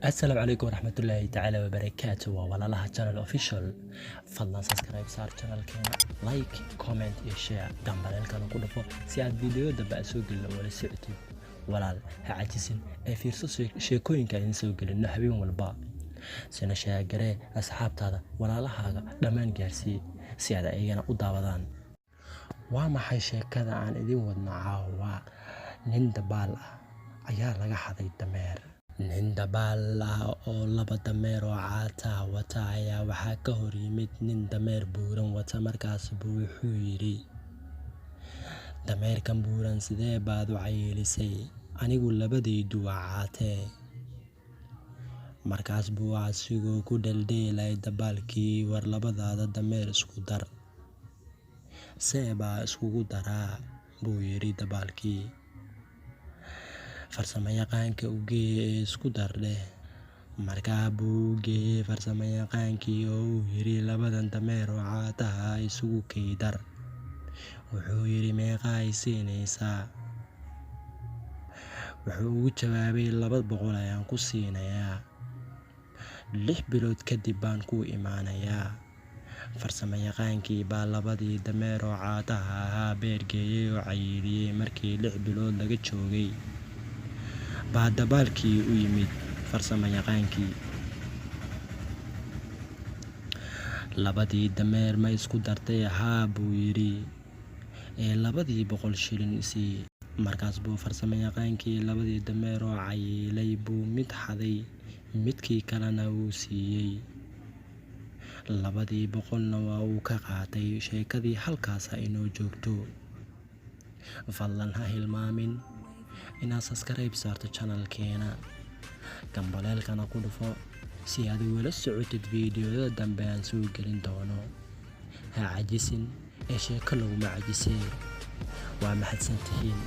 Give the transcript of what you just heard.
السلام عليكم ورحمة الله تعالى وبركاته ولا لها channel official فضلا subscribe صار channel كنا like comment share دمبل كانوا كله فوق سياد فيديو دبا سوق ولا سعتي ولا هعجزين في رصاص شيكوين كان سوق لنا حبيب والبا سنة شاقرة أصحاب هذا ولا لها دمان جالسي سياد أيانا قدابدان وما حي شيكada aan idin wadno caawa nin dabaal ayaa laga xaday dameer nin dabaal oo laba dameer oo caata wata ayaa waxa ka hor yimid nin dameer buuran wata markaas buu wuxuu yiri dameerkan buuran sidee baad u cayilisay anigu labadaydu waa caatee markaas buu asigoo ku dhaldeelay dabaalkii war labadaada dameer isku dar seeba iskugu daraa buu yiri dabaalkii farsamayaqaanka u geeyay isku darle markaa buu geeyay farsamayaqaankii oo uu yiri labadan dameer oo caataha isugu keydar wuxuu yiri meeqa ay siinaysaa wuxuu ugu jawaabay 200 ayaan ku siinayaa 6 bilood kadib baan ku imaanayaa farsamayaqaankii baa labadii dameer oo caataha ahaa beergeeyay oo cayiliyay markii 6 bilood laga joogay baa dabaalkii u yimid farsamayaqaankii labadii dameer ma isku dartay haa buu yiri labadii 100 shilin isii markaas buu farsamayaqaankii labadii dameer oo cayilay buu mid xaday midkii kalena uu siiyay labadii 100 waa uu ka qaatay sheekadii halkaas inoo joogto fadlan ha hilmaamin inaad subscribe saarto channelkeena gambaleelkana ku dhufo si aad ula socotid fiidiyoada dambe aan soo gelin doono ha cajisin sheeko lagu macjisay waa mahadsantihiin